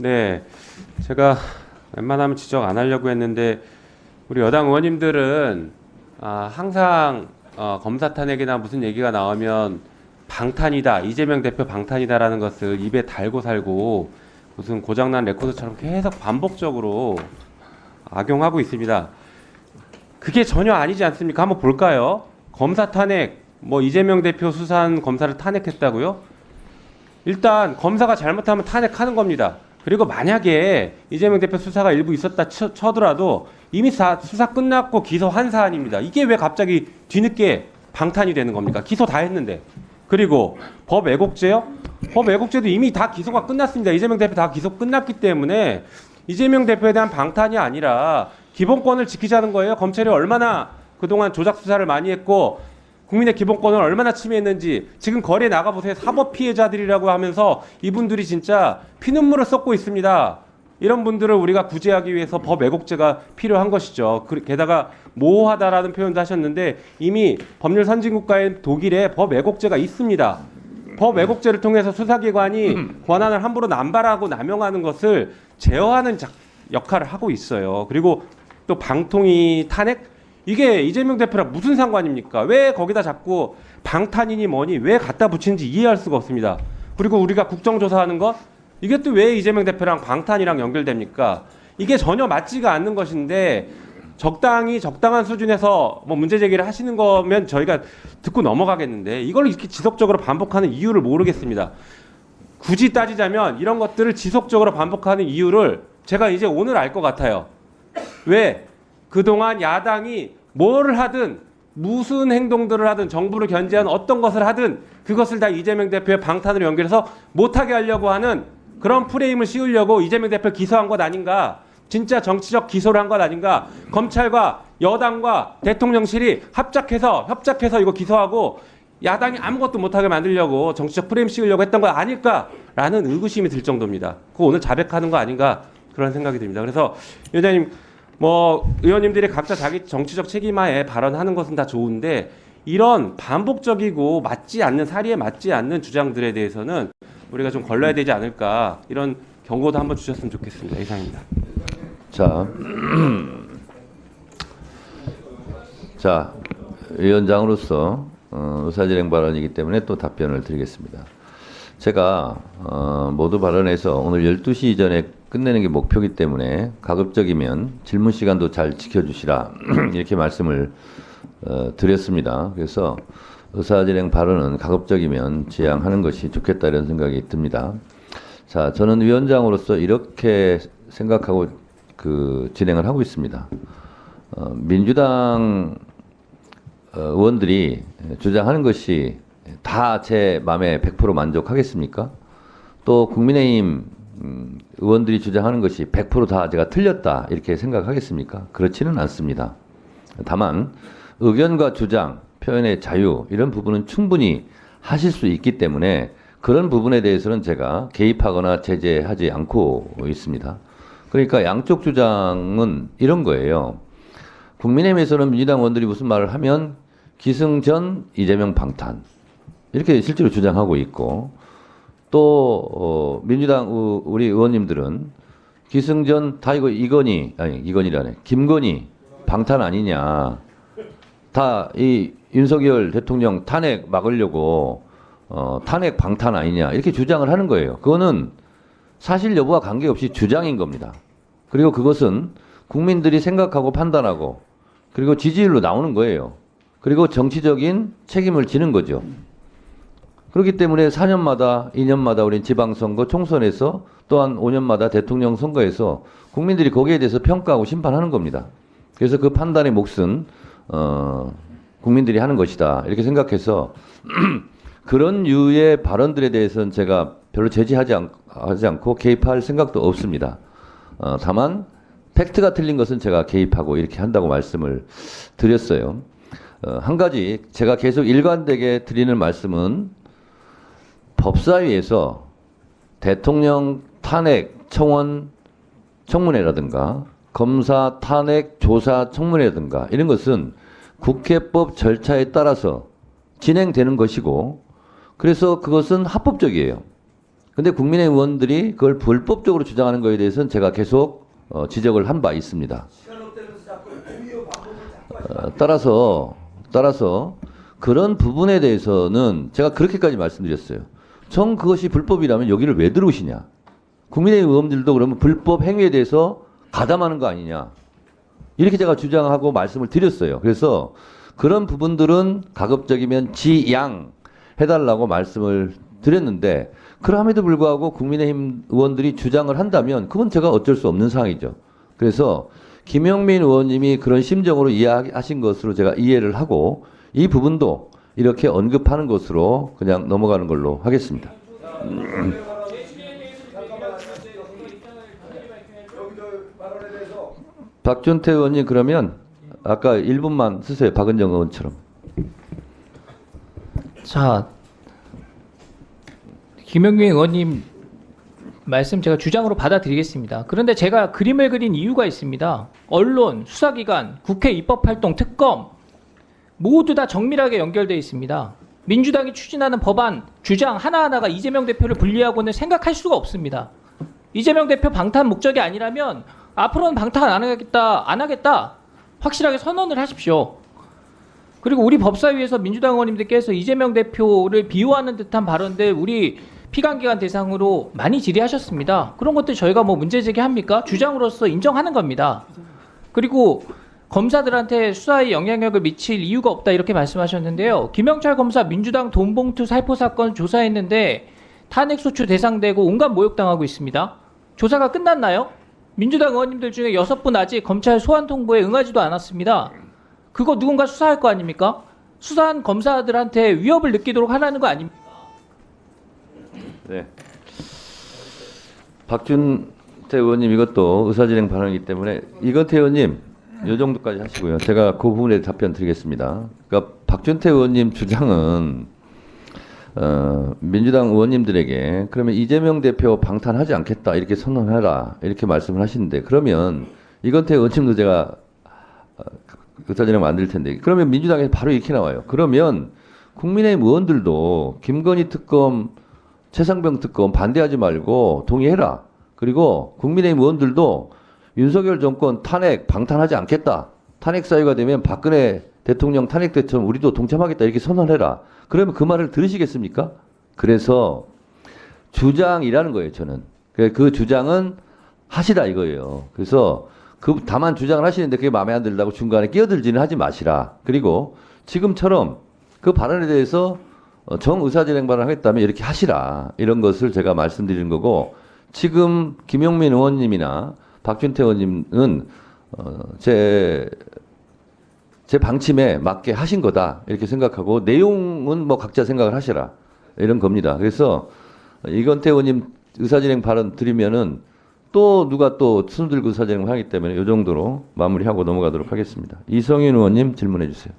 네, 제가 웬만하면 지적 안 하려고 했는데 우리 여당 의원님들은 항상 검사 탄핵이나 무슨 얘기가 나오면 방탄이다, 이재명 대표 방탄이다라는 것을 입에 달고 살고 무슨 고장난 레코드처럼 계속 반복적으로 악용하고 있습니다. 그게 전혀 아니지 않습니까? 한번 볼까요? 검사 탄핵, 뭐 이재명 대표 수사한 검사를 탄핵했다고요? 일단 검사가 잘못하면 탄핵하는 겁니다. 그리고 만약에 이재명 대표 수사가 일부 있었다 쳐더라도 이미 수사 끝났고 기소한 사안입니다. 이게 왜 갑자기 뒤늦게 방탄이 되는 겁니까? 기소 다 했는데. 그리고 법 왜곡죄요? 법 왜곡죄도 이미 다 기소가 끝났습니다. 이재명 대표 다 기소 끝났기 때문에 이재명 대표에 대한 방탄이 아니라 기본권을 지키자는 거예요. 검찰이 얼마나 그동안 조작 수사를 많이 했고 국민의 기본권을 얼마나 침해했는지 지금 거리에 나가보세요. 사법 피해자들이라고 하면서 이분들이 진짜 피눈물을 쏟고 있습니다. 이런 분들을 우리가 구제하기 위해서 법 왜곡죄가 필요한 것이죠. 게다가 모호하다라는 표현도 하셨는데 이미 법률 선진국가인 독일에 법 왜곡죄가 있습니다. 법 왜곡죄를 통해서 수사기관이 권한을 함부로 남발하고 남용하는 것을 제어하는 역할을 하고 있어요. 그리고 또 방통위 탄핵? 이게 이재명 대표랑 무슨 상관입니까? 왜 거기다 자꾸 방탄이니 뭐니 왜 갖다 붙이는지 이해할 수가 없습니다. 그리고 우리가 국정조사하는 것? 이게 또 왜 이재명 대표랑 방탄이랑 연결됩니까? 이게 전혀 맞지가 않는 것인데 적당히 적당한 수준에서 뭐 문제 제기를 하시는 거면 저희가 듣고 넘어가겠는데 이걸 이렇게 지속적으로 반복하는 이유를 모르겠습니다. 굳이 따지자면 이런 것들을 지속적으로 반복하는 이유를 제가 이제 오늘 알 것 같아요. 왜? 그동안 야당이 뭘 하든 무슨 행동들을 하든 정부를 견제하는 어떤 것을 하든 그것을 다 이재명 대표의 방탄으로 연결해서 못하게 하려고 하는 그런 프레임을 씌우려고 이재명 대표를 기소한 것 아닌가. 진짜 정치적 기소를 한 것 아닌가. 검찰과 여당과 대통령실이 협작해서 이거 기소하고 야당이 아무것도 못하게 만들려고 정치적 프레임 씌우려고 했던 거 아닐까라는 의구심이 들 정도입니다. 그거 오늘 자백하는 거 아닌가 그런 생각이 듭니다. 그래서 위원장님 뭐 의원님들이 각자 자기 정치적 책임하에 발언하는 것은 다 좋은데 이런 반복적이고 맞지 않는 사리에 맞지 않는 주장들에 대해서는 우리가 좀 걸러야 되지 않을까 이런 경고도 한번 주셨으면 좋겠습니다. 이상입니다. 자, 위원장으로서 의사진행 발언이기 때문에 또 답변을 드리겠습니다. 제가 모두 발언해서 오늘 12시 이전에 끝내는 게 목표이기 때문에 가급적이면 질문 시간도 잘 지켜주시라 이렇게 말씀을 드렸습니다. 그래서 의사진행 발언은 가급적이면 지양하는 것이 좋겠다 이런 생각이 듭니다. 자, 저는 위원장으로서 이렇게 생각하고 진행을 하고 있습니다. 민주당 의원들이 주장하는 것이 다 제 마음에 100% 만족하겠습니까? 또 국민의힘 의원들이 주장하는 것이 100% 제가 틀렸다 이렇게 생각하겠습니까? 그렇지는 않습니다. 다만 의견과 주장, 표현의 자유 이런 부분은 충분히 하실 수 있기 때문에 그런 부분에 대해서는 제가 개입하거나 제재하지 않고 있습니다. 그러니까 양쪽 주장은 이런 거예요. 국민의힘에서는 민주당 의원들이 무슨 말을 하면 기승전 이재명 방탄 이렇게 실제로 주장하고 있고 또 민주당 우리 의원님들은 기승전 다 김건희 방탄 아니냐 다 이 윤석열 대통령 탄핵 막으려고 탄핵 방탄 아니냐 이렇게 주장을 하는 거예요. 그거는 사실 여부와 관계없이 주장인 겁니다. 그리고 그것은 국민들이 생각하고 판단하고 그리고 지지율로 나오는 거예요. 그리고 정치적인 책임을 지는 거죠. 그렇기 때문에 4년마다 2년마다 우린 지방선거 총선에서 또한 5년마다 대통령 선거에서 국민들이 거기에 대해서 평가하고 심판하는 겁니다. 그래서 그 판단의 몫은 국민들이 하는 것이다 이렇게 생각해서 그런 유의 발언들에 대해서는 제가 별로 제지하지 않고 개입할 생각도 없습니다. 다만 팩트가 틀린 것은 제가 개입하고 이렇게 한다고 말씀을 드렸어요. 한 가지 제가 계속 일관되게 드리는 말씀은 법사위에서 대통령 탄핵 청문회라든가 검사 탄핵 조사 청문회라든가 이런 것은 국회법 절차에 따라서 진행되는 것이고 그래서 그것은 합법적이에요. 근데 국민의힘 의원들이 그걸 불법적으로 주장하는 거에 대해서는 제가 계속 지적을 한 바 있습니다. 따라서 그런 부분에 대해서는 제가 그렇게까지 말씀드렸어요. 정 그것이 불법이라면 여기를 왜 들어오시냐. 국민의힘 의원들도 그러면 불법 행위에 대해서 가담하는 거 아니냐. 이렇게 제가 주장하고 말씀을 드렸어요. 그래서 그런 부분들은 가급적이면 지양 해달라고 말씀을 드렸는데 그럼에도 불구하고 국민의힘 의원들이 주장을 한다면 그건 제가 어쩔 수 없는 상황이죠. 그래서 김영민 의원님이 그런 심정으로 이해하신 것으로 제가 이해를 하고 이 부분도 이렇게 언급하는 것으로 그냥 넘어가는 걸로 하겠습니다. 박준태 의원님 그러면 아까 1분만 쓰세요. 박은정 의원처럼. 자, 김영민 의원님 말씀 제가 주장으로 받아들이겠습니다. 그런데 제가 그림을 그린 이유가 있습니다. 언론, 수사기관, 국회 입법활동, 특검 모두 다 정밀하게 연결되어 있습니다. 민주당이 추진하는 법안, 주장 하나하나가 이재명 대표를 분리하고는 생각할 수가 없습니다. 이재명 대표 방탄 목적이 아니라면 앞으로는 방탄 안 하겠다 확실하게 선언을 하십시오. 그리고 우리 법사위에서 민주당 의원님들께서 이재명 대표를 비호하는 듯한 발언들 우리 피감기관 대상으로 많이 질의하셨습니다. 그런 것들 저희가 뭐 문제 제기합니까? 주장으로서 인정하는 겁니다. 그리고 검사들한테 수사에 영향력을 미칠 이유가 없다 이렇게 말씀하셨는데요. 김영철 검사 민주당 돈봉투 살포 사건 조사했는데 탄핵소추 대상되고 온갖 모욕당하고 있습니다. 조사가 끝났나요? 민주당 의원님들 중에 6분 아직 검찰 소환 통보에 응하지도 않았습니다. 그거 누군가 수사할 거 아닙니까? 수사한 검사들한테 위협을 느끼도록 하라는 거 아닙니까? 네. 박준태 의원님 이것도 의사진행 발언이기 때문에 이건태 의원님 이 정도까지 하시고요. 제가 그 부분에 답변 드리겠습니다. 그러니까 박준태 의원님 주장은 민주당 의원님들에게 그러면 이재명 대표 방탄하지 않겠다 이렇게 선언해라 이렇게 말씀을 하시는데 그러면 이건태 의원님도 제가 의사진행 만들 텐데 그러면 민주당에서 바로 이렇게 나와요. 그러면 국민의힘 의원들도 김건희 특검 최상병 특검 반대하지 말고 동의해라. 그리고 국민의힘 의원들도 윤석열 정권 탄핵 방탄하지 않겠다. 탄핵 사유가 되면 박근혜 대통령 탄핵 때처럼 우리도 동참하겠다 이렇게 선언해라. 그러면 그 말을 들으시겠습니까? 그래서 주장이라는 거예요. 저는 그 주장은 하시라 이거예요. 그래서 다만 주장을 하시는데 그게 마음에 안 들다고 중간에 끼어들지는 하지 마시라. 그리고 지금처럼 그 발언에 대해서 정의사진행 발언을 하겠다면 이렇게 하시라. 이런 것을 제가 말씀드리는 거고 지금 김용민 의원님이나 박준태 의원님은 제 방침에 맞게 하신 거다. 이렇게 생각하고 내용은 뭐 각자 생각을 하시라. 이런 겁니다. 그래서 이건태 의원님 의사진행 발언 드리면은 또 누가 또 손 들고 의사진행을 하기 때문에 이 정도로 마무리하고 넘어가도록 하겠습니다. 이성윤 의원님 질문해 주세요.